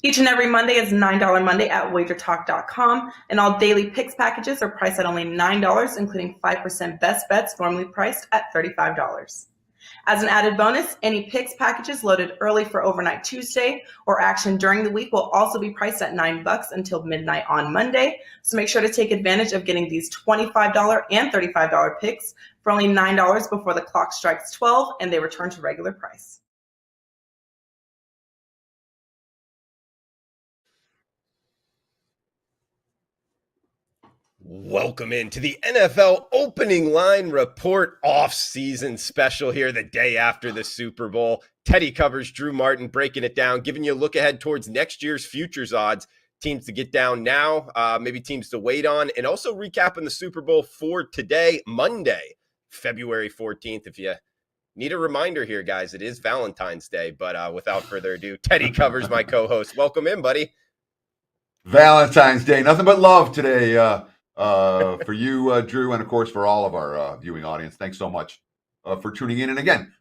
Each and every Monday is $9 Monday at WagerTalk.com, and all daily picks packages are priced at only $9, including 5% best bets normally priced at $35. As an added bonus, any picks packages loaded early for Overnight Tuesday or action during the week will also be priced at $9 until midnight on Monday. So make sure to take advantage of getting these $25 and $35 picks for only $9 before the clock strikes 12 and they return to regular price. Welcome into the NFL Opening Line Report off-season special here the day after the Super Bowl. Teddy covers Drew Martin, breaking it down, giving you a look ahead towards next year's futures odds, teams to get down now, maybe teams to wait on, and also recapping the Super Bowl for today, Monday, February 14th. If you need a reminder here, guys, it is Valentine's Day, but without further ado, Teddy covers, my co-host. Welcome in, buddy. Valentine's Day. Nothing but love today for you, Drew, and of course for all of our viewing audience. Thanks so much for tuning in. And again,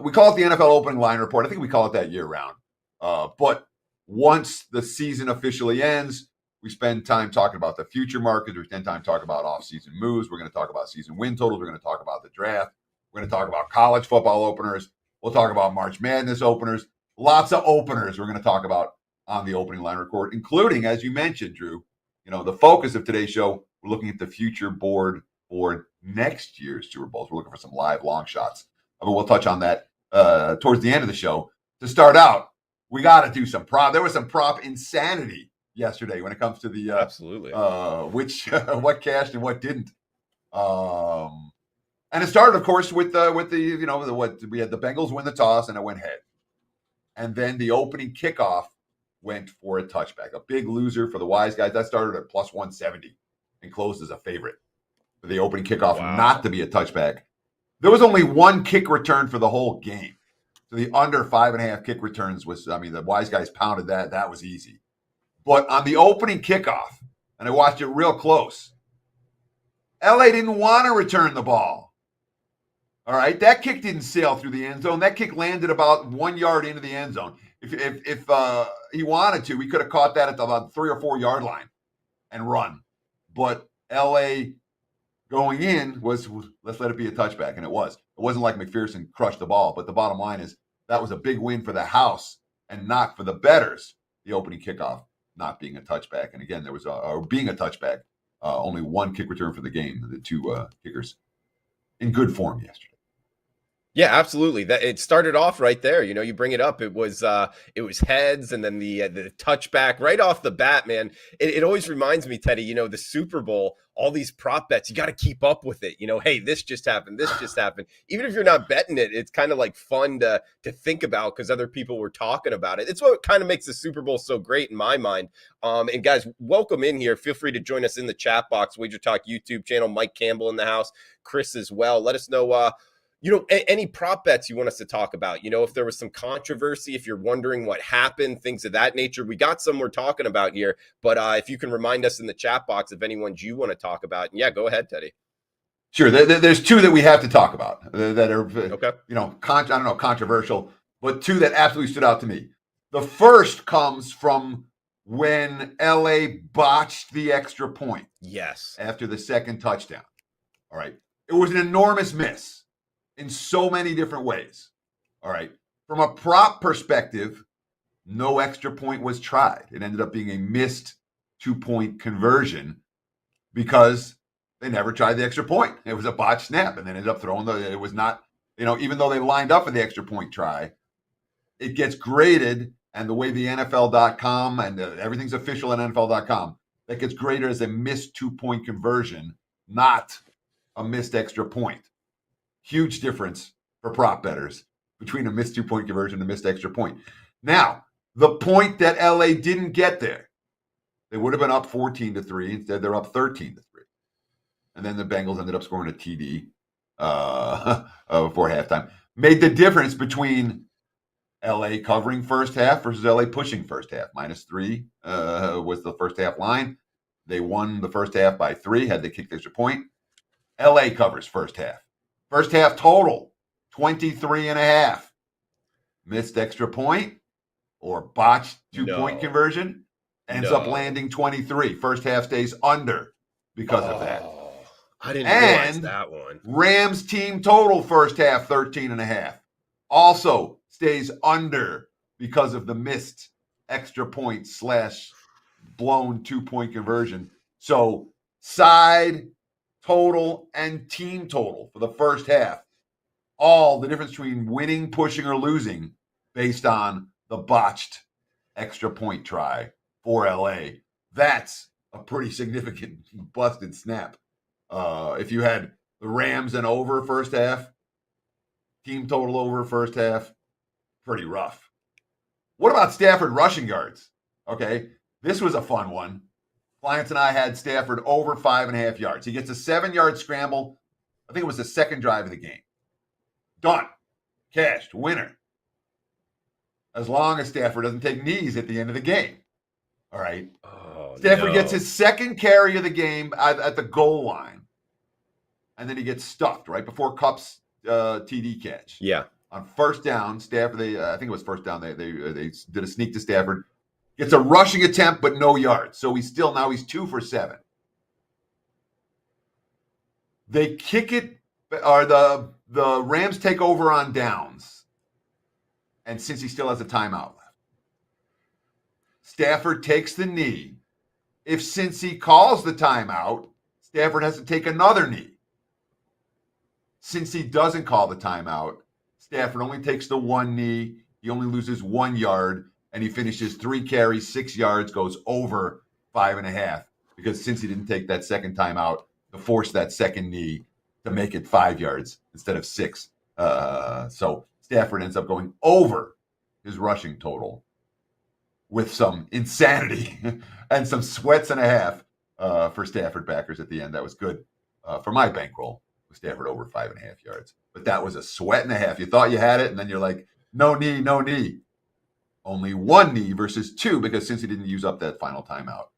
we call it the NFL Opening Line Report. I think we call it that year round. But once the season officially ends, we spend time talking about the future markets. We spend time talking about off-season moves. We're going to talk about season win totals. We're going to talk about the draft. We're going to talk about college football openers. We'll talk about March Madness openers. Lots of openers we're going to talk about on the Opening Line Report, including, as you mentioned, Drew, the focus of today's show, we're looking at the future board for next year's Super Bowls. We're looking for some live long shots. But we'll touch on that towards the end of the show. To start out, we got to do some prop. There was some prop insanity yesterday when it comes to the Absolutely. What cashed and what didn't. And it started, of course, with the what we had the Bengals win the toss and it went head, and then the opening kickoff went for a touchback. A big loser for the wise guys. That started at plus 170 and closed as a favorite for the opening kickoff not to be a touchback. There was only one kick return for the whole game. So the under 5.5 kick returns was, the wise guys pounded that. That was easy. But on the opening kickoff, and I watched it real close, LA didn't want to return the ball. All right. That kick didn't sail through the end zone. That kick landed about 1 yard into the end zone. If he wanted to, we could have caught that at about 3 or 4 yard line and run. But LA going in was, let's let it be a touchback. And it was. It wasn't like McPherson crushed the ball. But the bottom line is that was a big win for the house and not for the bettors, the opening kickoff not being a touchback. And again, there was being a touchback, only one kick return for the game, the two kickers in good form yesterday. Yeah, absolutely. That it started off right there. You bring it up. It was heads, and then the touchback right off the bat. Man, it always reminds me, Teddy. The Super Bowl, all these prop bets. You got to keep up with it. Hey, this just happened. This just happened. Even if you're not betting it, it's kind of like fun to think about because other people were talking about it. It's what kind of makes the Super Bowl so great in my mind. And guys, welcome in here. Feel free to join us in the chat box. WagerTalk YouTube channel. Mike Campbell in the house. Chris as well. Let us know. Any prop bets you want us to talk about, if there was some controversy, if you're wondering what happened, things of that nature. We got some we're talking about here, but if you can remind us in the chat box of any ones you want to talk about. And yeah, go ahead, Teddy. Sure. There's two that we have to talk about that are, okay. Controversial, but two that absolutely stood out to me. The first comes from when LA botched the extra point. Yes. After the second touchdown. All right. It was an enormous miss in so many different ways. All right. From a prop perspective, no extra point was tried. It ended up being a missed 2-point conversion because they never tried the extra point. It was a botched snap and then ended up throwing it was not, even though they lined up for the extra point try, it gets graded. And the way the NFL.com and everything's official at NFL.com, that gets graded as a missed 2-point conversion, not a missed extra point. Huge difference for prop bettors between a missed 2-point conversion and a missed extra point. Now, the point that LA didn't get there, they would have been up 14-3. Instead, they're up 13-3. And then the Bengals ended up scoring a TD before halftime. Made the difference between LA covering first half versus LA pushing first half. -3 was the first half line. They won the first half by 3, had they kicked the extra point. LA covers first half. First half total, 23.5. Missed extra point, or botched No. 2-point conversion, ends up No. landing 23. First half stays under because of that. I didn't realize And that one. Rams team total first half 13.5. Also stays under because of the missed extra point / blown 2-point conversion. So side total and team total for the first half, all the difference between winning, pushing, or losing based on the botched extra point try for LA. That's a pretty significant busted snap. If you had the Rams and over first half, team total over first half, pretty rough. What about Stafford rushing yards? Okay, this was a fun one. Clients and I had Stafford over 5.5 yards. He gets a 7-yard scramble. I think it was the second drive of the game. Done. Cashed. Winner. As long as Stafford doesn't take knees at the end of the game. All right. Stafford gets his second carry of the game at the goal line. And then he gets stuffed right before Kupp's TD catch. Yeah. On first down, Stafford, I think it was first down, they did a sneak to Stafford. Gets a rushing attempt, but no yards. So he's 2 for 7. They kick it, or the Rams take over on downs. And since he still has a timeout left, Stafford takes the knee. If Cincy calls the timeout, Stafford has to take another knee. Since he doesn't call the timeout, Stafford only takes the one knee. He only loses 1 yard, and he finishes 3 carries, 6 yards, goes over 5.5 because since he didn't take that second timeout to force that second knee to make it 5 yards instead of 6. So Stafford ends up going over his rushing total with some insanity and some sweats and a half for Stafford backers at the end. That was good for my bankroll. Stafford over 5.5 yards. But that was a sweat and a half. You thought you had it, and then you're like, no knee, no knee. Only 1 knee versus 2, because since he didn't use up that final timeout,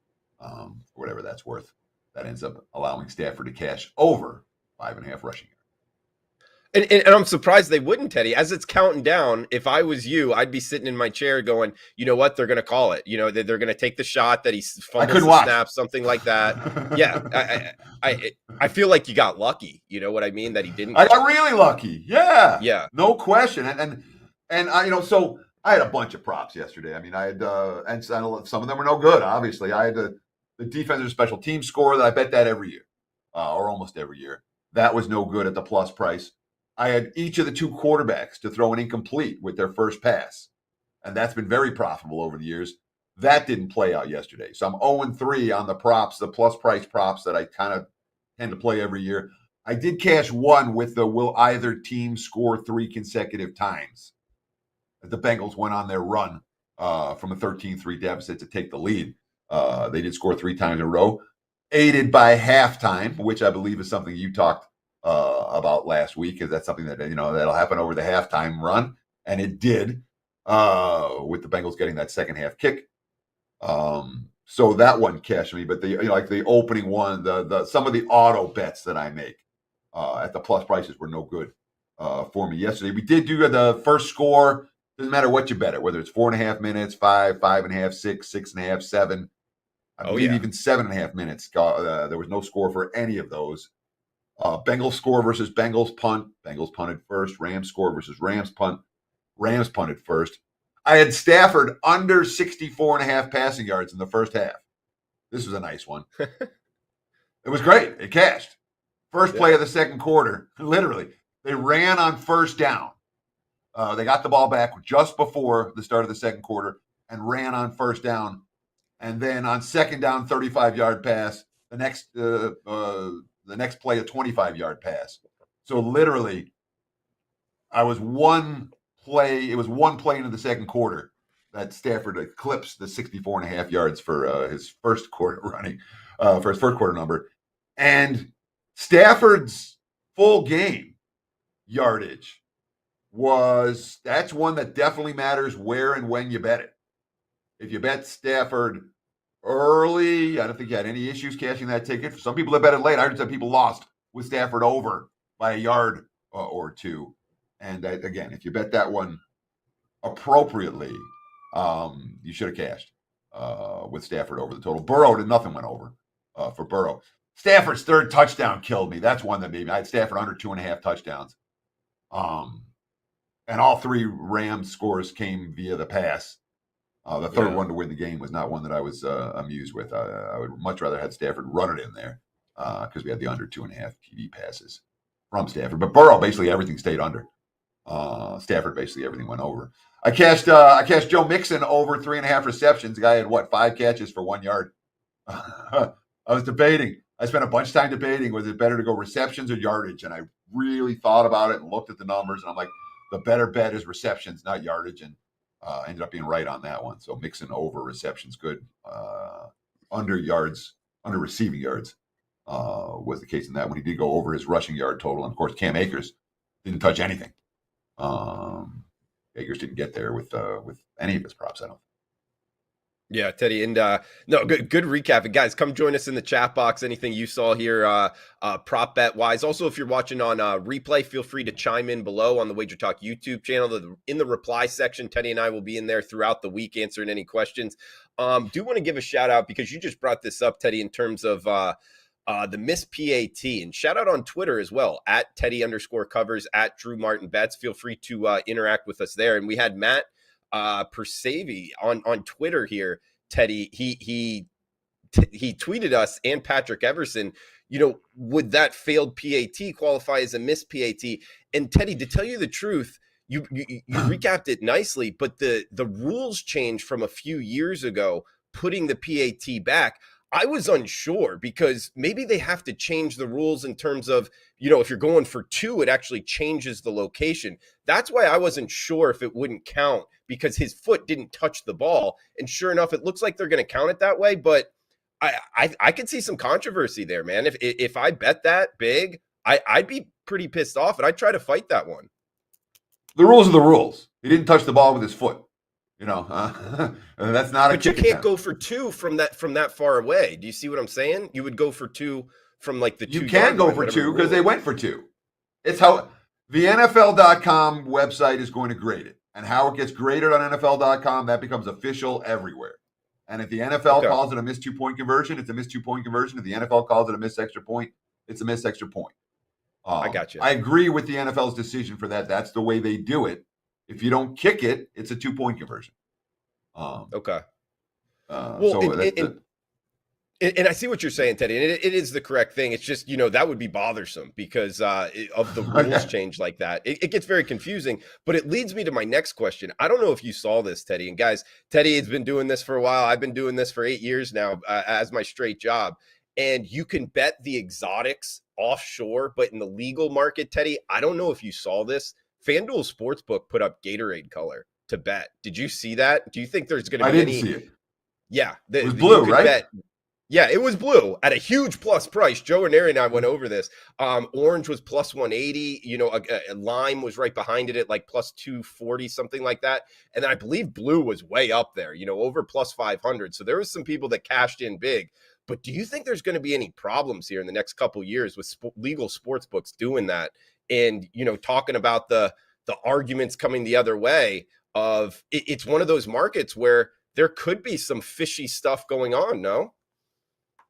whatever that's worth, that ends up allowing Stafford to cash over 5.5 rushing yards. And I'm surprised they wouldn't, Teddy. As it's counting down, if I was you, I'd be sitting in my chair going, you know what? They're going to call it. You know, they're going to take the shot that he fumbles the snap, something like that. Yeah, I feel like you got lucky. You know what I mean? That he didn't. I got really lucky. Yeah. Yeah. No question. And so I had a bunch of props yesterday. I mean, I had, and some of them were no good, obviously. I had the defensive special team score that I bet that every year, or almost every year. That was no good at the plus price. I had each of the 2 quarterbacks to throw an incomplete with their first pass. And that's been very profitable over the years. That didn't play out yesterday. So I'm 0-3 on the props, the plus price props that I kind of tend to play every year. I did cash 1 with the will either team score 3 consecutive times. The Bengals went on their run from a 13-3 deficit to take the lead. They did score 3 times in a row, aided by halftime, which I believe is something you talked about last week, because that's something that that'll happen over the halftime run, and it did with the Bengals getting that second half kick. So that one cashed me, but the opening one, the some of the auto bets that I make at the plus prices were no good for me yesterday. We did do the first score. Doesn't matter what you bet it, whether it's 4.5 minutes, 5, 5.5, 6, 6.5, 7. I believe even 7.5 minutes. There was no score for any of those. Bengals score versus Bengals punt. Bengals punted first. Rams score versus Rams punt. Rams punted first. I had Stafford under 64.5 passing yards in the first half. This was a nice one. It was great. It cashed. First play of the second quarter, literally. They ran on first down. They got the ball back just before the start of the second quarter and ran on first down. And then on second down, 35-yard pass. The next play, a 25-yard pass. So literally, it was one play into the second quarter that Stafford eclipsed the 64.5 yards for his first quarter running, for his first quarter number. And Stafford's full game yardage that's one that definitely matters where and when you bet it. If you bet Stafford early, I don't think you had any issues cashing that ticket. For some people that bet it late, I heard some people lost with Stafford over by a yard or 2. And again, if you bet that one appropriately, You should have cashed with Stafford over the total. Burrow did nothing went over for Burrow. Stafford's third touchdown killed me. That's one that made me. I had Stafford under 2.5 touchdowns. And all 3 Rams scores came via the pass. The third one to win the game was not one that I was amused with. I would much rather had Stafford run it in there because we had the under 2.5 TD passes from Stafford. But Burrow, basically everything stayed under. Stafford, basically everything went over. I cashed Joe Mixon over 3.5 receptions. The guy had 5 catches for 1 yard. I was debating. I spent a bunch of time debating, was it better to go receptions or yardage? And I really thought about it and looked at the numbers, and I'm like, the better bet is receptions, not yardage. And ended up being right on that one. So Mixon over receptions, good. Under receiving yards was the case in that one. He did go over his rushing yard total. And of course, Cam Akers didn't touch anything. Akers didn't get there with any of his props, I don't think. Yeah, Teddy, and no, good recap. And guys, come join us in the chat box. Anything you saw here, prop bet wise. Also, if you're watching on replay, feel free to chime in below on the WagerTalk YouTube channel. In the reply section, Teddy and I will be in there throughout the week answering any questions. Do want to give a shout out because you just brought this up, Teddy, in terms of the missed PAT, and shout out on Twitter as well at Teddy_covers at Drew Martin Bets. Feel free to interact with us there. And we had Matt Persavi on Twitter here, Teddy. He tweeted us and Patrick Everson, would that failed PAT qualify as a missed PAT? And Teddy, to tell you the truth, you recapped it nicely, but the rules changed from a few years ago, putting the PAT back. I was unsure because maybe they have to change the rules in terms of, if you're going for 2, it actually changes the location. That's why I wasn't sure if it wouldn't count, because his foot didn't touch the ball. And sure enough, it looks like they're going to count it that way. But I could see some controversy there, man. If I bet that big, I'd be pretty pissed off, and I'd try to fight that one. The rules are the rules. He didn't touch the ball with his foot. That's not. But you can't go for 2 from that far away. Do you see what I'm saying? You would go for 2 from like the 2. You can go for 2 because they went for 2. It's how the NFL.com website is going to grade it, and how it gets graded on NFL.com, that becomes official everywhere. And if the NFL calls it a missed 2-point conversion, it's a missed 2-point conversion. If the NFL calls it a missed extra point, it's a missed extra point. I got you. I agree with the NFL's decision for that. That's the way they do it. If you don't kick it, it's a 2-point conversion. Okay. Well, and I see what you're saying, Teddy, and it is the correct thing. It's just, that would be bothersome because of the rules change like that. It gets very confusing, but it leads me to my next question. I don't know if you saw this, Teddy. And guys, Teddy has been doing this for a while. I've been doing this for 8 years now as my straight job. And you can bet the exotics offshore, but in the legal market, Teddy, I don't know if you saw this. FanDuel Sportsbook put up Gatorade color to bet. Did you see that? Do you think there's going to be I didn't see it. Yeah. It was blue, right? Yeah, it was blue at a huge plus price. Joe Ranieri and I went over this. Orange was plus 180. A lime was right behind it at like plus 240, something like that. And then I believe blue was way up there, over plus 500. So there was some people that cashed in big. But do you think there's going to be any problems here in the next couple of years with legal sports books doing that? And, talking about the arguments coming the other way of it's one of those markets where there could be some fishy stuff going on, no?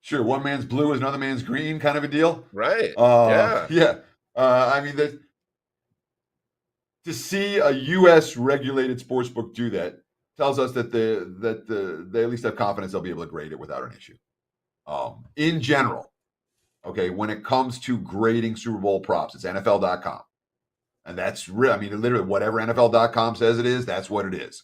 Sure. One man's blue is another man's green kind of a deal. Right. Yeah. I mean, to see a U.S. regulated sports book do that tells us that they at least have confidence they'll be able to grade it without an issue. In general, okay, when it comes to grading Super Bowl props, it's NFL.com. And that's real. I mean, literally whatever NFL.com says it is, that's what it is.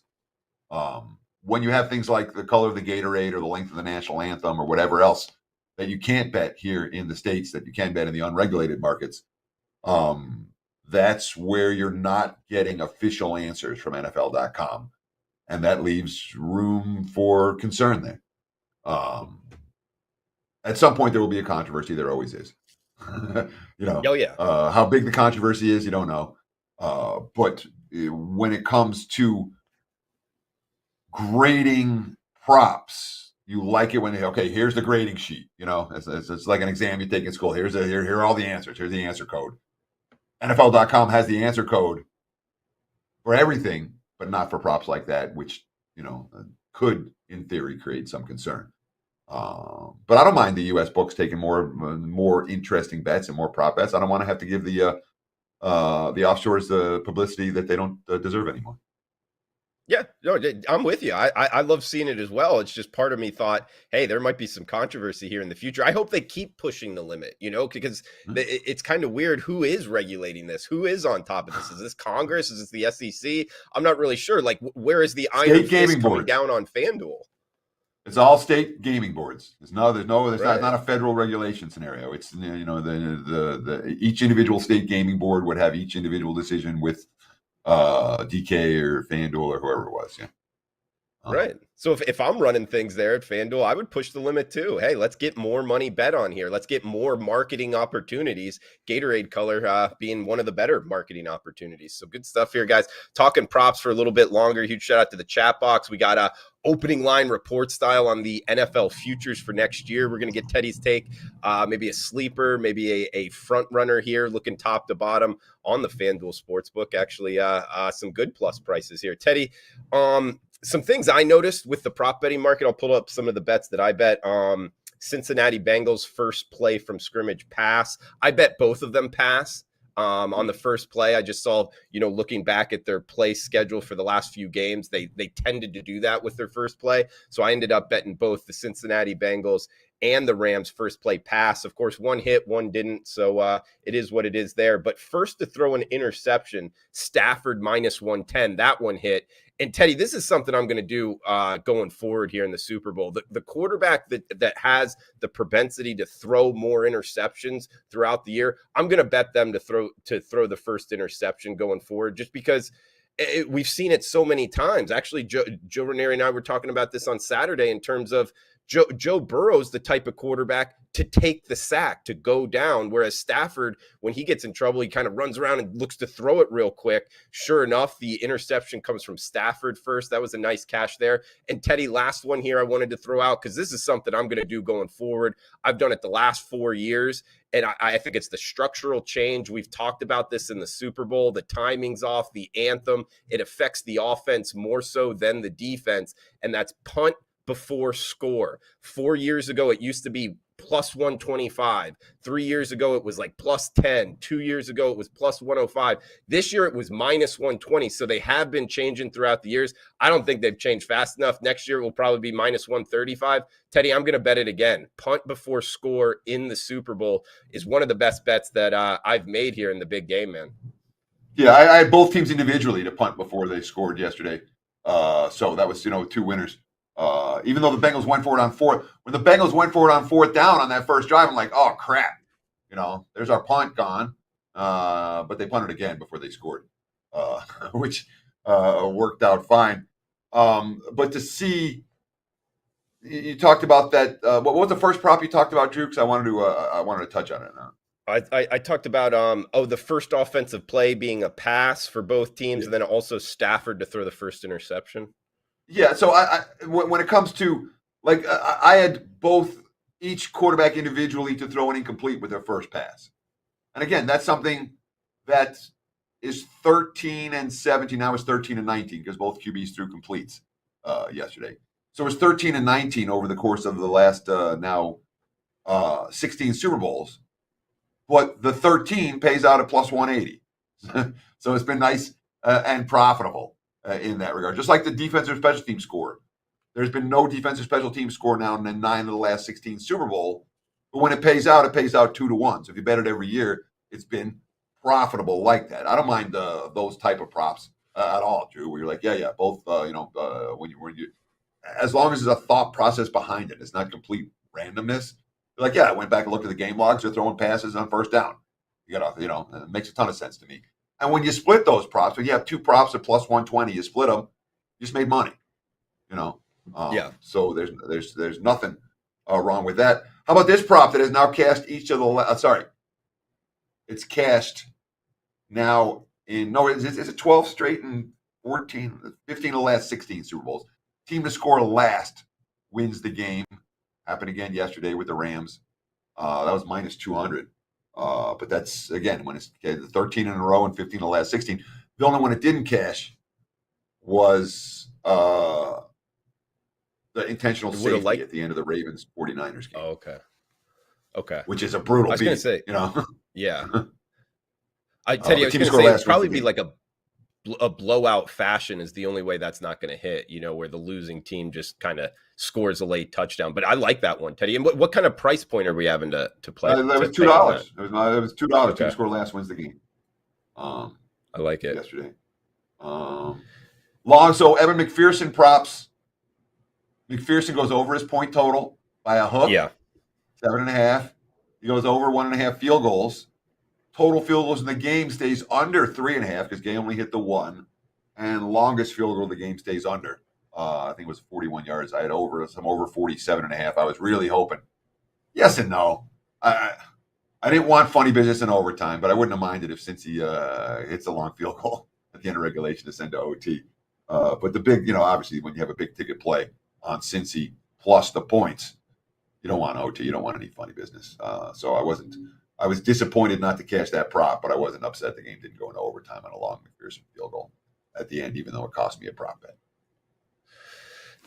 When you have things like the color of the Gatorade or the length of the national anthem or whatever else that you can't bet here in the States that you can bet in the unregulated markets, that's where you're not getting official answers from NFL.com. And that leaves room for concern there. At some point, there will be a controversy. There always is. Oh, yeah. How big the controversy is, you don't know. But when it comes to grading props, you like it when here's the grading sheet. It's like an exam you take in school. Here are all the answers. Here's the answer code. NFL.com has the answer code for everything, but not for props like that, which could in theory create some concern. But I don't mind the U.S. books taking more interesting bets and more prop bets. I don't want to have to give the offshores the publicity that they don't deserve anymore. Yeah, no, I'm with you. I love seeing it as well. It's just part of me thought, hey, there might be some controversy here in the future. I hope they keep pushing the limit, because it's kind of weird. Who is regulating this? Who is on top of this? Is this Congress? Is this the SEC? I'm not really sure. Like, where is the iron fist coming down on FanDuel? It's all state gaming boards. There's right. not a federal regulation scenario. It's the each individual state gaming board would have each individual decision with DK or FanDuel or whoever it was. Yeah. Right. So if I'm running things there at FanDuel, I would push the limit too. Hey, let's get more money bet on here. Let's get more marketing opportunities. Gatorade color being one of the better marketing opportunities. So good stuff here, guys. Talking props for a little bit longer. Huge shout out to the chat box. We got a opening line report style on the NFL futures for next year. We're going to get Teddy's take, maybe a sleeper, maybe a front runner here, looking top to bottom on the FanDuel Sportsbook. Actually, some good plus prices here. Teddy, some things I noticed with the prop betting market. I'll pull up some of the bets that I bet. Cincinnati Bengals first play from scrimmage pass. I bet both of them pass. On the first play, I just saw, looking back at their play schedule for the last few games, they tended to do that with their first play. So I ended up betting both the Cincinnati Bengals and the Rams first play pass. Of course, one hit, one didn't. So it is what it is there. But first to throw an interception, Stafford minus 110, that one hit. And Teddy, this is something I'm going to do going forward here in the Super Bowl. The quarterback that has the propensity to throw more interceptions throughout the year, I'm going to bet them to throw the first interception going forward, just because we've seen it so many times. Actually, Joe Ranieri and I were talking about this on Saturday in terms of Joe Burrow's the type of quarterback to take the sack, to go down, whereas Stafford, when he gets in trouble, he kind of runs around and looks to throw it real quick. Sure enough, the interception comes from Stafford first. That was a nice cash there. And Teddy, last one here I wanted to throw out, because this is something I'm going to do going forward. I've done it the last 4 years, and I think it's the structural change. We've talked about this in the Super Bowl. The timing's off, the anthem. It affects the offense more so than the defense, and that's punt before score. 4 years ago, it used to be plus 125. 3 years ago, it was like plus 10. 2 years ago, it was plus 105. This year, it was minus 120. So they have been changing throughout the years. I don't think they've changed fast enough. Next year, it will probably be minus 135. Teddy, I'm going to bet it again. Punt before score in the Super Bowl is one of the best bets that I've made here in the big game, man. Yeah, I had both teams individually to punt before they scored yesterday. So that was, 2 winners. Even though the Bengals went for it on fourth, when the Bengals went for it on fourth down on that first drive, I'm like, oh crap, there's our punt gone. But they punted again before they scored, which worked out fine. But to see, you talked about that. What was the first prop you talked about, Drew? Because I wanted to touch on it now. I talked about the first offensive play being a pass for both teams, yeah, and then also Stafford to throw the first interception. Yeah, so when it comes to, I had each quarterback individually to throw an incomplete with their first pass. And again, that's something that is 13 and 17. Now it's 13 and 19 because both QBs threw completes yesterday. So it's 13 and 19 over the course of the last 16 Super Bowls. But the 13 pays out at plus 180. So it's been nice and profitable in that regard. Just like the defensive special team score. There's been no defensive special team score now in 9 of the last 16 Super Bowl. But when it pays out 2-1. So if you bet it every year, it's been profitable like that. I don't mind those type of props at all, Drew, where you're like, both, when you, as long as there's a thought process behind it, it's not complete randomness. You're like, I went back and looked at the game logs. They're throwing passes on first down. You got to, it makes a ton of sense to me. And when you split those props, when you have 2 props at plus 120, you split them, you just made money, So there's nothing wrong with that. How about this prop that has now cashed each of the it's cashed now is it 12 straight and 15 of the last 16 Super Bowls. Team to score last wins the game. Happened again yesterday with the Rams. That was minus 200. But that's, again, when it's 13 in a row and 15 of the last 16. The only one it didn't cash was the intentional Would have safety at the end of the Ravens 49ers game. Oh, okay. Which is a brutal I was going beat, to say, you know. yeah. Teddy, I The was team going to score say last it'd probably wins the be game. like a blowout fashion is the only way that's not going to hit, where the losing team just kind of scores a late touchdown. But I like that one, Teddy. And what kind of price point are we having to play? That was pay on $2. It was $2. Okay. Team score last wins the game. I like it. Yesterday. So Evan McPherson props. McPherson goes over his point total by a hook. Yeah. 7.5. He goes over 1.5 field goals. Total field goals in the game stays under 3.5 because Gay only hit the 1. And longest field goal of the game stays under. I think it was 41 yards. I had over 47.5. I was really hoping. Yes and no. I didn't want funny business in overtime, but I wouldn't have minded if Cincy hits a long field goal at the end of regulation to send to OT. But the big, obviously when you have a big ticket play on Cincy plus the points, you don't want OT. You don't want any funny business. So I was disappointed not to cash that prop, but I wasn't upset the game didn't go into overtime on a long McPherson field goal at the end, even though it cost me a prop bet.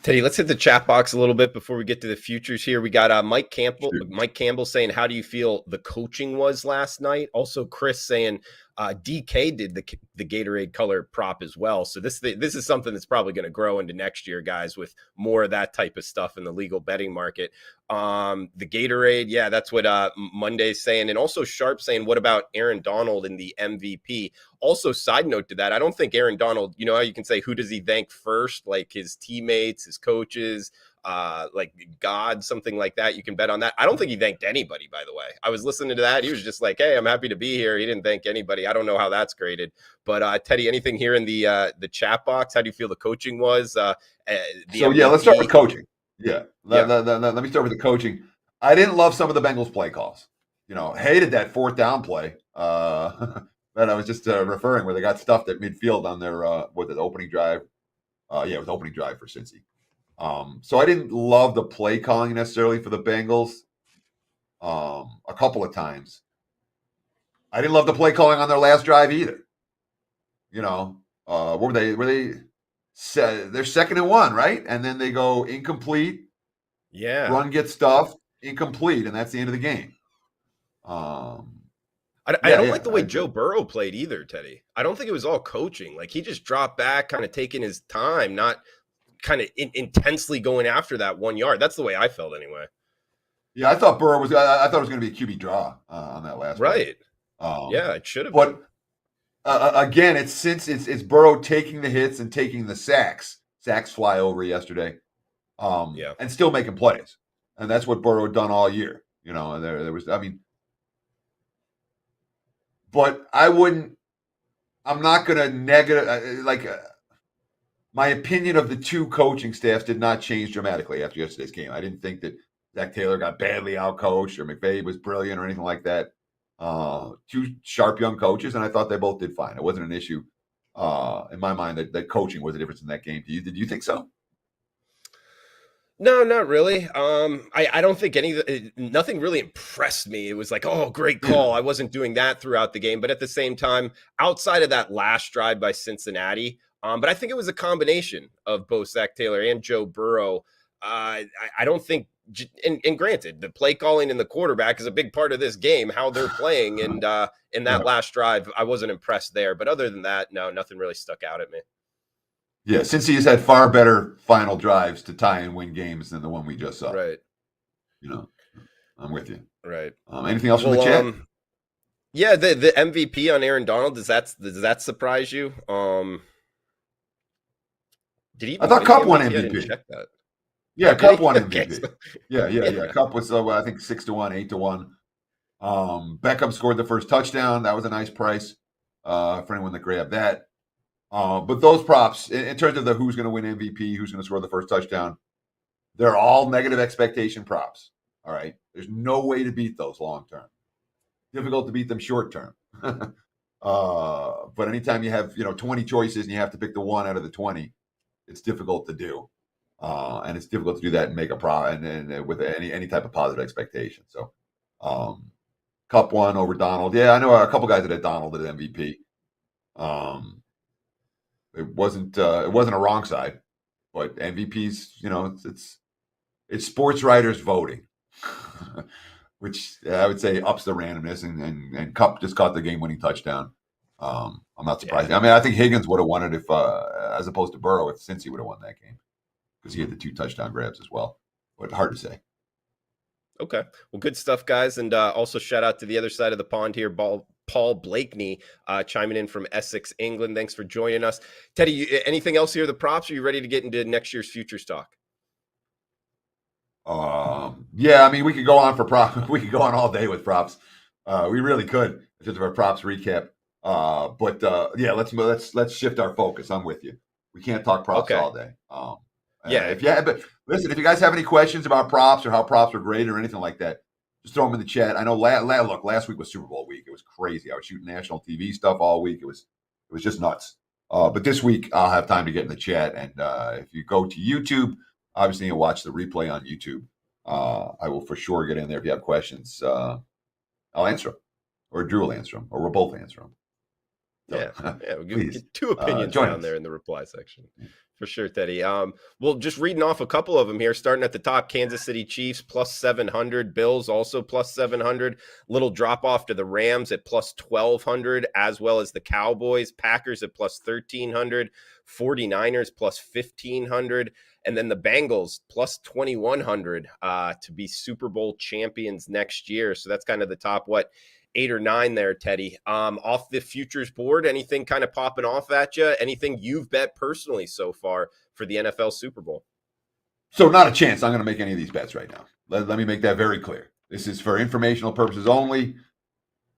Teddy, let's hit the chat box a little bit before we get to the futures here. We got Mike Campbell. Sure. Mike Campbell saying, "How do you feel the coaching was last night?" Also, Chris saying, "DK did the Gatorade color prop as well." So this is something that's probably going to grow into next year, guys, with more of that type of stuff in the legal betting market. The Gatorade, yeah, that's what Monday's saying, and also Sharp saying, "What about Aaron Donald in the MVP?" Also, side note to that, I don't think Aaron Donald, how you can say, who does he thank first? Like his teammates, his coaches, like God, something like that. You can bet on that. I don't think he thanked anybody, by the way. I was listening to that. He was just like, "Hey, I'm happy to be here." He didn't thank anybody. I don't know how that's graded. But Teddy, anything here in the chat box? How do you feel the coaching was? Let's start with coaching. Yeah. Let me start with the coaching. I didn't love some of the Bengals play calls. Hated that 4th down play. That I was just referring where they got stuffed at midfield on their opening drive. It was opening drive for Cincy. So I didn't love the play calling necessarily for the Bengals. A couple of times. I didn't love the play calling on their last drive either. What were they? They're 2nd and 1, right? And then they go incomplete. Yeah. Run gets stuffed, incomplete, and that's the end of the game. I don't like the way Joe Burrow played either, Teddy. I don't think it was all coaching. Like he just dropped back, kind of taking his time, not kind of intensely going after that 1 yard. That's the way I felt anyway. Yeah, I thought Burrow was. I thought it was going to be a QB draw on that last right. Play. Yeah, it should have. But again, it's Burrow taking the hits and taking the sacks. Sacks fly over yesterday, and still making plays, and that's what Burrow had done all year. And there was. But I'm not going to negative, my opinion of the two coaching staffs did not change dramatically after yesterday's game. I didn't think that Zach Taylor got badly outcoached or McVay was brilliant or anything like that. Two sharp young coaches, and I thought they both did fine. It wasn't an issue in my mind that coaching was a difference in that game. Did you think so? No, not really. I don't think nothing really impressed me. It was like, oh, great call. I wasn't doing that throughout the game. But at the same time, outside of that last drive by Cincinnati, but I think it was a combination of both Zach Taylor and Joe Burrow. I don't think, and granted, the play calling and the quarterback is a big part of this game, how they're playing. And in that last drive, I wasn't impressed there. But other than that, no, nothing really stuck out at me. Yeah, since he's had far better final drives to tie and win games than the one we just saw. Right. I'm with you. Right. Anything else from the chat? Yeah, the MVP on Aaron Donald, does that surprise you? Did he? I thought Cup won MVP. I didn't check that. Yeah, Cup won MVP. Okay. Yeah. Cup was I think 6-1, 8-1. Beckham scored the first touchdown. That was a nice price for anyone that grabbed that. But those props, in terms of the who's going to win MVP, who's going to score the first touchdown, they're all negative expectation props. All right. There's no way to beat those long term. Difficult to beat them short term. But anytime you have 20 choices and you have to pick the one out of the 20, it's difficult to do. And it's difficult to do that and make a prop and with any type of positive expectation. So Cup won over Donald. Yeah, I know a couple guys that had Donald at MVP. It wasn't a wrong side. But MVPs, it's sports writers voting, which I would say ups the randomness. And Kupp just caught the game-winning touchdown. I'm not surprised. Yeah. I mean, I think Higgins would have won it if, as opposed to Burrow, if Cincy would have won that game because he had the 2 touchdown grabs as well. But hard to say. Okay. Well, good stuff, guys. And also shout out to the other side of the pond here, Paul Blakeney, chiming in from Essex, England. Thanks for joining us. Teddy, anything else here, the props? Are you ready to get into next year's futures talk? Yeah, I mean, we could go on for props. We could go on all day with props. We really could in terms of our props recap. But yeah, let's shift our focus. I'm with you. We can't talk props all day. But listen, if you guys have any questions about props or how props are graded or anything like that, just throw them in the chat. I know. Last week was Super Bowl week. It was crazy. I was shooting national TV stuff all week. It was just nuts. But this week I'll have time to get in the chat. And if you go to YouTube, obviously you'll watch the replay on YouTube. I will for sure get in there if you have questions. I'll answer them, or Drew will answer them, or we'll both answer them. So, we get 2 opinions down there in the reply section. For sure, Teddy. Well, just reading off a couple of them here, starting at the top, Kansas City Chiefs plus 700, Bills also plus 700, little drop off to the Rams at plus 1,200, as well as the Cowboys, Packers at plus 1,300, 49ers plus 1,500, and then the Bengals plus 2,100 to be Super Bowl champions next year. So that's kind of the top, 8 or 9 there, Teddy. Off the futures board, anything kind of popping off at you? Anything you've bet personally so far for the NFL Super Bowl? So not a chance I'm going to make any of these bets right now. Let me make that very clear. This is for informational purposes only.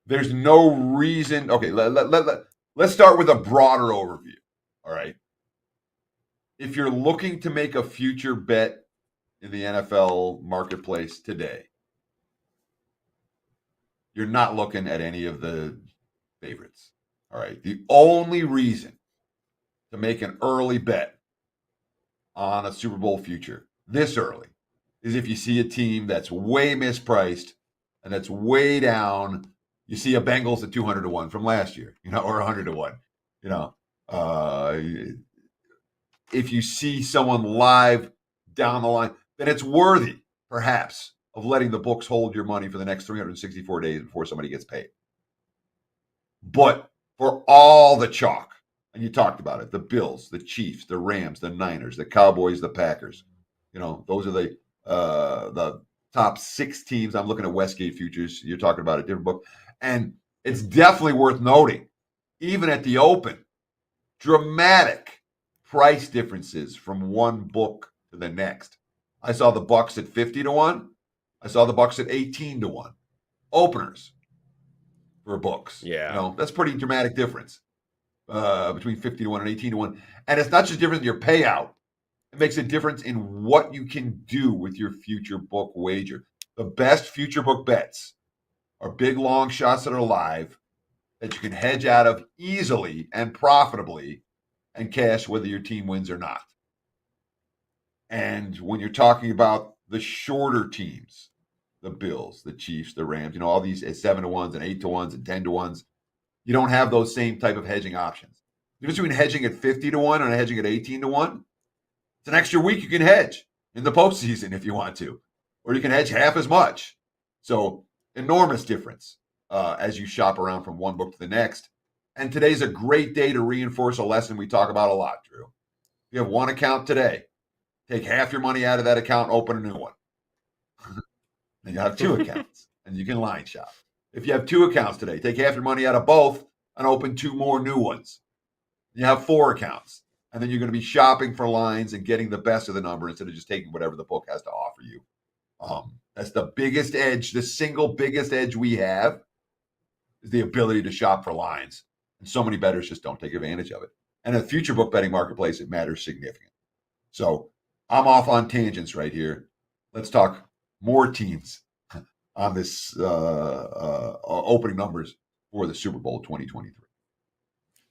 There's no reason. Okay, let's start with a broader overview. All right. If you're looking to make a future bet in the NFL marketplace today, you're not looking at any of the favorites. All right. The only reason to make an early bet on a Super Bowl future this early is if you see a team that's way mispriced and that's way down. You see a Bengals at 200 to 1 from last year, or 100 to 1. If you see someone live down the line, then it's worthy, perhaps, of letting the books hold your money for the next 364 days before somebody gets paid. But for all the chalk, and you talked about it, the Bills, the Chiefs, the Rams, the Niners, the Cowboys, the Packers, those are the top 6 teams. I'm looking at Westgate Futures. You're talking about a different book. And it's definitely worth noting, even at the open, dramatic price differences from one book to the next. I saw the Bucks at 50 to 1. I saw the Bucks at 18 to 1. Openers for books. Yeah. That's pretty dramatic difference between 50 to 1 and 18 to 1. And it's not just different in your payout. It makes a difference in what you can do with your future book wager. The best future book bets are big, long shots that are live that you can hedge out of easily and profitably and cash whether your team wins or not. And when you're talking about the shorter teams, the Bills, the Chiefs, the Rams, all these 7 to 1s and 8 to 1s and 10 to 1s, you don't have those same type of hedging options. The difference between hedging at 50 to 1 and hedging at 18 to 1, it's an extra week you can hedge in the postseason if you want to, or you can hedge half as much. So enormous difference as you shop around from one book to the next. And today's a great day to reinforce a lesson we talk about a lot, Drew. If you have one account today, take half your money out of that account, open a new one. And you have 2 accounts, and you can line shop. If you have 2 accounts today, take half your money out of both and open 2 more new ones. You have 4 accounts, and then you're going to be shopping for lines and getting the best of the number instead of just taking whatever the book has to offer you. That's the biggest edge. The single biggest edge we have is the ability to shop for lines. And so many bettors just don't take advantage of it. And in the future book betting marketplace, it matters significantly. So I'm off on tangents right here. Let's talk more teams on this opening numbers for the Super Bowl 2023.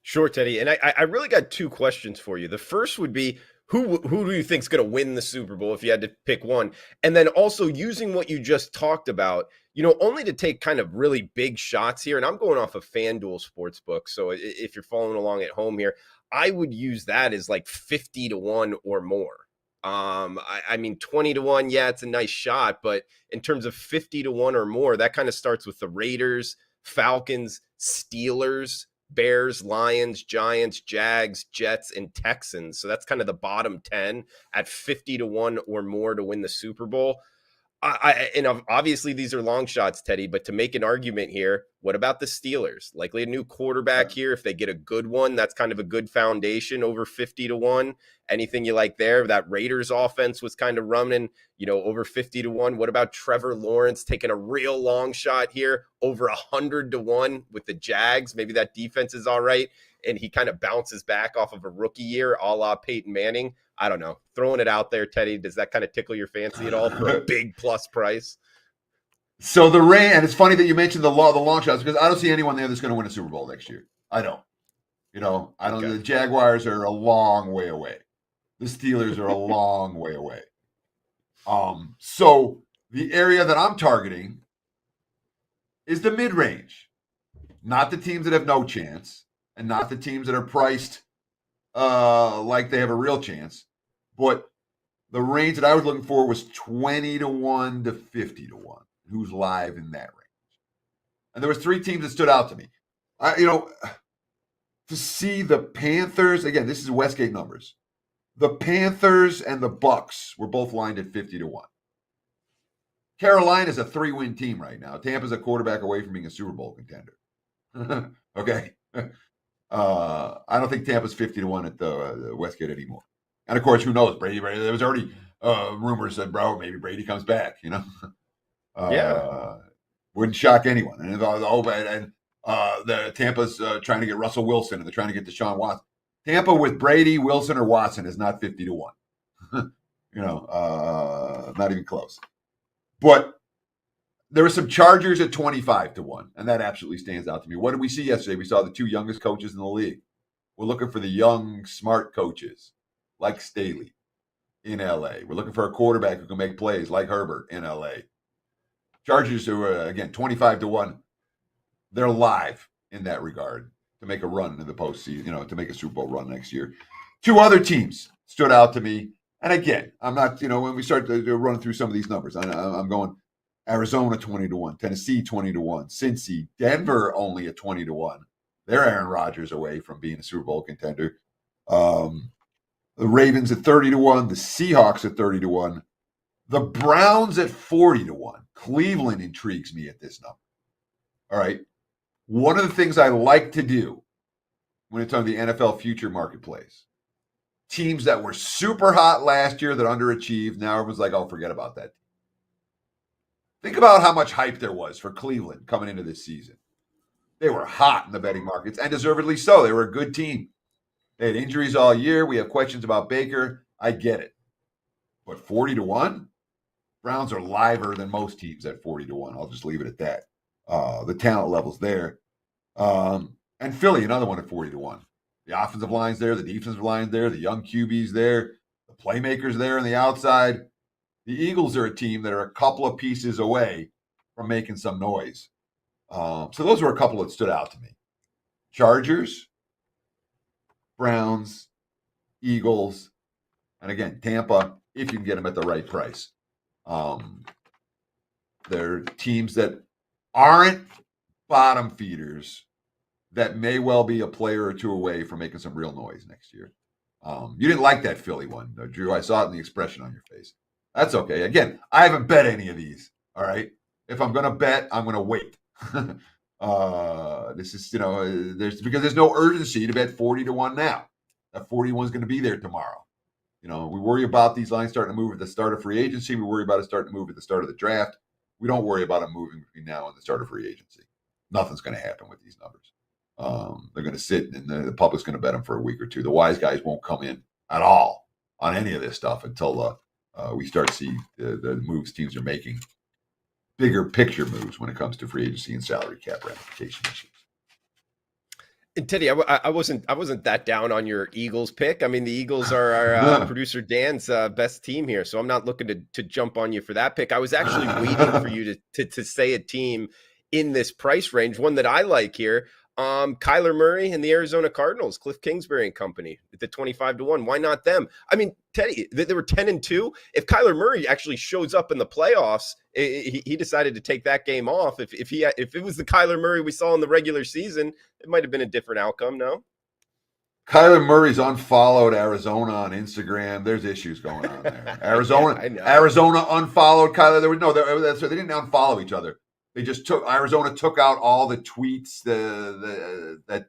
Sure, Teddy. And I really got 2 questions for you. The first would be, who do you think is going to win the Super Bowl if you had to pick one? And then also using what you just talked about, only to take kind of really big shots here. And I'm going off of FanDuel Sportsbook. So if you're following along at home here, I would use that as like 50-1 or more. I mean, 20-1, yeah, it's a nice shot, but in terms of 50-1 or more, that kind of starts with the Raiders, Falcons, Steelers, Bears, Lions, Giants, Jags, Jets, and Texans. So that's kind of the bottom 10 at 50-1 or more to win the Super Bowl. And obviously these are long shots, Teddy, but to make an argument here, what about the Steelers? Likely a new quarterback here. If they get a good one, that's kind of a good foundation over 50-1. Anything you like there? That Raiders offense was kind of running, over 50-1. What about Trevor Lawrence taking a real long shot here over 100-1 with the Jags? Maybe that defense is all right, and he kind of bounces back off of a rookie year, a la Peyton Manning. I don't know. Throwing it out there, Teddy, does that kind of tickle your fancy at all for a big plus price? So and it's funny that you mentioned the long shots, because I don't see anyone there that's going to win a Super Bowl next year. I don't. I don't. Okay. The Jaguars are a long way away. The Steelers are a long way away. So the area that I'm targeting is the mid-range, not the teams that have no chance, and not the teams that are priced like they have a real chance. But the range that I was looking for was 20-1 to 50-1. Who's live in that range? And there was 3 teams that stood out to me. To see the Panthers, again, this is Westgate numbers. The Panthers and the Bucks were both lined at 50-1. Carolina's a 3-win team right now. Tampa's a quarterback away from being a Super Bowl contender. Okay. I don't think Tampa's 50-1 at the Westgate anymore. And of course, who knows? Brady. There was already rumors that, maybe Brady comes back. Wouldn't shock anyone. And the Tampa's trying to get Russell Wilson, and they're trying to get Deshaun Watson. Tampa with Brady, Wilson, or Watson is not 50-1. Not even close. But there were some Chargers at 25-1, and that absolutely stands out to me. What did we see yesterday? We saw the 2 youngest coaches in the league. We're looking for the young, smart coaches like Staley in L.A. We're looking for a quarterback who can make plays like Herbert in L.A. Chargers are, again, 25-1. They're live in that regard to make a run in the postseason, to make a Super Bowl run next year. 2 other teams stood out to me. And again, I'm not, when we start to run through some of these numbers, I'm going Arizona 20-1, Tennessee 20-1, Cincy, Denver only at 20-1. They're Aaron Rodgers away from being a Super Bowl contender. The Ravens at 30-1, the Seahawks at 30-1, the Browns at 40-1. Cleveland intrigues me at this number. All right. One of the things I like to do when it's on the NFL future marketplace, teams that were super hot last year that underachieved, now everyone's like, oh, forget about that. Think about how much hype there was for Cleveland coming into this season. They were hot in the betting markets, and deservedly so. They were a good team. They had injuries all year. We have questions about Baker. I get it. But 40-1? Browns are liver than most teams at 40-1. I'll just leave it at that. The talent level's there. And Philly, another one at 40-1. The offensive line's there. The defensive line's there. The young QB's there. The playmakers there on the outside. The Eagles are a team that are a couple of pieces away from making some noise. So those were a couple that stood out to me. Chargers, Browns, Eagles, and again, Tampa, if you can get them at the right price. They're teams that aren't bottom feeders that may well be a player or 2 away from making some real noise next year. You didn't like that Philly one, though, Drew. I saw it in the expression on your face. That's okay. Again, I haven't bet any of these, all right? If I'm going to bet, I'm going to wait. This is, because there's no urgency to bet 40-1 now. That 41 is going to be there tomorrow. We worry about these lines starting to move at the start of free agency. We worry about it starting to move at the start of the draft. We don't worry about them moving between now and the start of free agency. Nothing's going to happen with these numbers. They're going to sit, and the public's going to bet them for a week or 2. The wise guys won't come in at all on any of this stuff until we start to see the moves teams are making, bigger picture moves when it comes to free agency and salary cap ramification issues. And Teddy, I wasn't that down on your Eagles pick. I mean, the Eagles are our producer Dan's best team here, so I'm not looking to jump on you for that pick. I was actually waiting for you to say a team in this price range, one that I like here. Kyler Murray and the Arizona Cardinals, Cliff Kingsbury and company at the 25-1. Why not them? I mean, Teddy, they were 10-2. If Kyler Murray actually shows up in the playoffs, he decided to take that game off. If it was the Kyler Murray we saw in the regular season, it might have been a different outcome. No. Kyler Murray's unfollowed Arizona on Instagram. There's issues going on there. Arizona, Arizona unfollowed Kyler. They didn't unfollow each other. They just Arizona took out all the tweets. That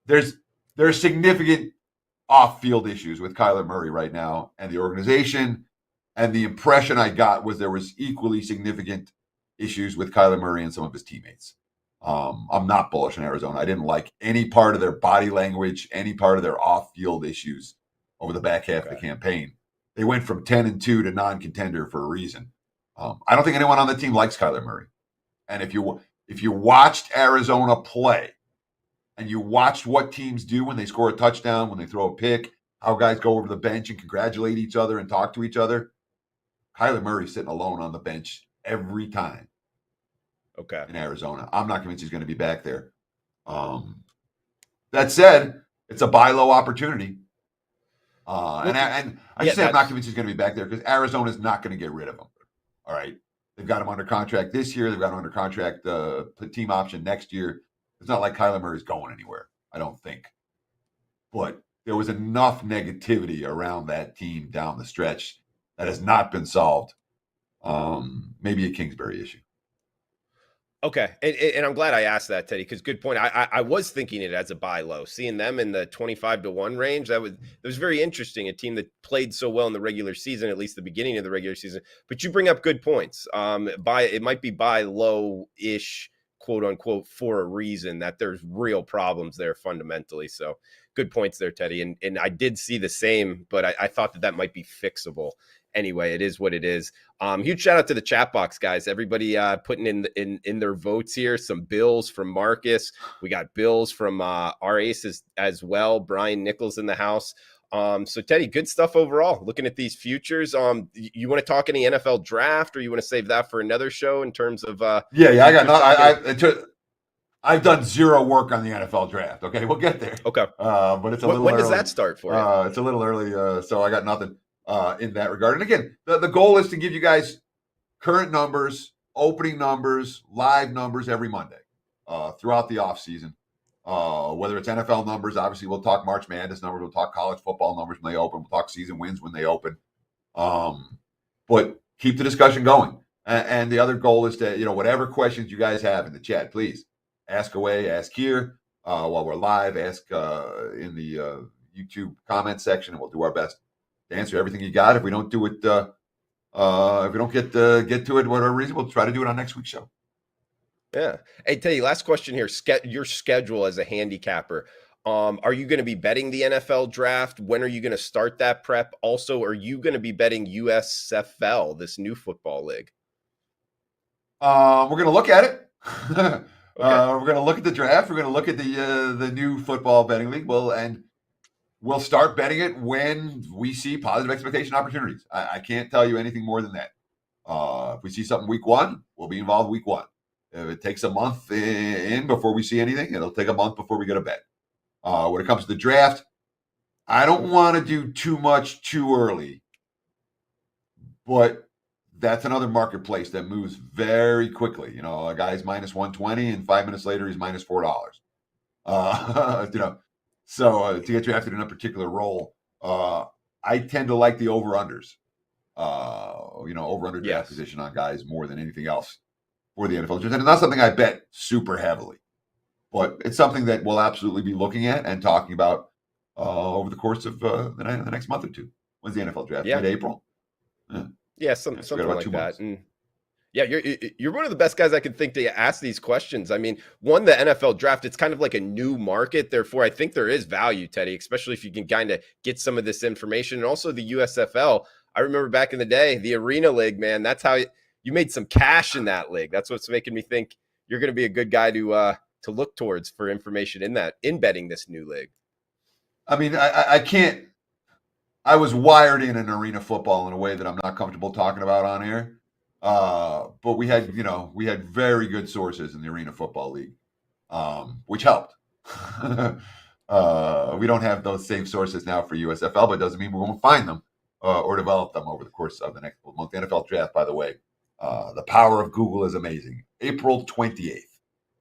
there's significant off-field issues with Kyler Murray right now and the organization. And the impression I got was there was equally significant issues with Kyler Murray and some of his teammates. I'm not bullish on Arizona. I didn't like any part of their body language, any part of their off-field issues over the back half of the campaign. They went from 10-2 to non-contender for a reason. I don't think anyone on the team likes Kyler Murray. And if you watched Arizona play and you watched what teams do when they score a touchdown, when they throw a pick, how guys go over the bench and congratulate each other and talk to each other, Kyler Murray's sitting alone on the bench every time. Okay. In Arizona. I'm not convinced he's going to be back there. That said, it's a buy low opportunity. And I say I'm not convinced he's going to be back there because Arizona's not going to get rid of him. All right. They've got him under contract this year. They've got him under contract, team option next year. It's not like Kyler Murray's going anywhere, I don't think. But there was enough negativity around that team down the stretch that has not been solved. Maybe a Kingsbury issue. Okay, and I'm glad I asked that, Teddy, because good point. I was thinking it as a buy low, seeing them in the 25-1 range. That was very interesting. A team that played so well in the regular season, at least the beginning of the regular season. But you bring up good points. It might be buy low-ish, quote unquote, for a reason that there's real problems there fundamentally. So good points there, Teddy. And I did see the same, but I thought that might be fixable. Anyway, it is what it is. Huge shout out to the chat box, guys. Everybody putting in their votes here. Some Bills from Marcus. We got Bills from our aces as well. Brian Nichols in the house. So Teddy, good stuff overall. Looking at these futures. You want to talk any NFL draft, or you want to save that for another show in terms of? I've done zero work on the NFL draft. Okay, we'll get there. Okay, but it's a little. When early. Does that start for you? It's a little early, so I got nothing. In that regard. And again, the goal is to give you guys current numbers, opening numbers, live numbers every Monday throughout the offseason. Whether it's NFL numbers, obviously we'll talk March Madness numbers, we'll talk college football numbers when they open, we'll talk season wins when they open. But keep the discussion going. And the other goal is to, whatever questions you guys have in the chat, please ask away, ask here while we're live, ask in the YouTube comment section, and we'll do our best to answer everything you got. If we don't do it, if we don't get to it, whatever reason, we'll try to do it on next week's show. Yeah. Hey, Teddy, last question here. Your schedule as a handicapper. Are you going to be betting the NFL draft? When are you going to start that prep? Also, are you going to be betting USFL, this new football league? We're going to look at it. Okay. We're going to look at the draft. We're going to look at the new football betting league. We'll start betting it when we see positive expectation opportunities. I can't tell you anything more than that. If we see something week one, we'll be involved week one. If it takes a month in before we see anything, it'll take a month before we get a bet. When it comes to the draft, I don't want to do too much too early, but that's another marketplace that moves very quickly. A guy's minus 120 and 5 minutes later, he's minus $4. So to get drafted in a particular role, I tend to like the over-unders, over-under draft position on guys more than anything else for the NFL. And it's not something I bet super heavily, but it's something that we'll absolutely be looking at and talking about over the course of the next month or two. When's the NFL draft? Mid-April? Yeah, something like that. And yeah, you're one of the best guys I could think to ask these questions. I mean, the NFL draft, it's kind of like a new market. Therefore, I think there is value, Teddy, especially if you can kind of get some of this information. And also the USFL. I remember back in the day, the Arena League, man, that's how you made some cash in that league. That's what's making me think you're going to be a good guy to look towards for information in betting this new league. I mean, I can't. I was wired in an arena football in a way that I'm not comfortable talking about on air. But we had very good sources in the Arena Football League. which helped. We don't have those same sources now for USFL, but it doesn't mean we won't find them or develop them over the course of the next month. The NFL draft, by the way, the power of Google is amazing. April 28th,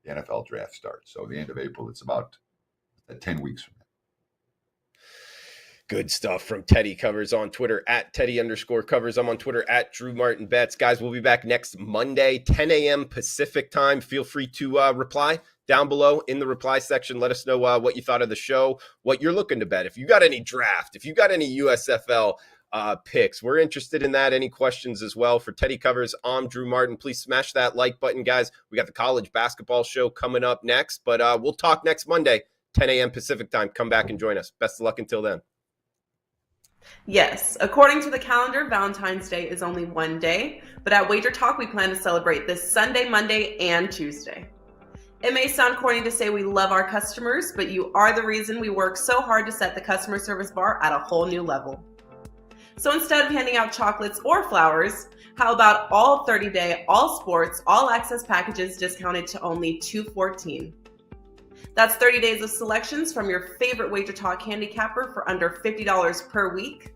the NFL draft starts. So the end of April, it's about 10 weeks from now. Good stuff from Teddy Covers on Twitter at Teddy_Covers. I'm on Twitter at Drew Martin Betts. Guys, we'll be back next Monday, 10 a.m. Pacific time. Feel free to reply down below in the reply section. Let us know what you thought of the show, what you're looking to bet. If you got any draft, if you got any USFL picks, we're interested in that. Any questions as well. For Teddy Covers, I'm Drew Martin. Please smash that like button, guys. We got the college basketball show coming up next, but we'll talk next Monday, 10 a.m. Pacific time. Come back and join us. Best of luck until then. Yes, according to the calendar, Valentine's Day is only one day, but at WagerTalk, we plan to celebrate this Sunday, Monday, and Tuesday. It may sound corny to say we love our customers, but you are the reason we work so hard to set the customer service bar at a whole new level. So instead of handing out chocolates or flowers, how about all 30-day, all sports, all access packages discounted to only $214? That's 30 days of selections from your favorite WagerTalk handicapper for under $50 per week.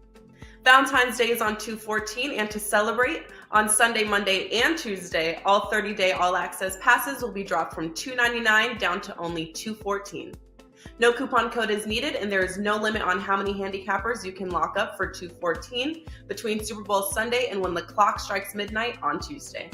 Valentine's Day is on $214, and to celebrate, on Sunday, Monday, and Tuesday, all 30-day all-access passes will be dropped from $299 down to only $214. No coupon code is needed, and there is no limit on how many handicappers you can lock up for $214 between Super Bowl Sunday and when the clock strikes midnight on Tuesday.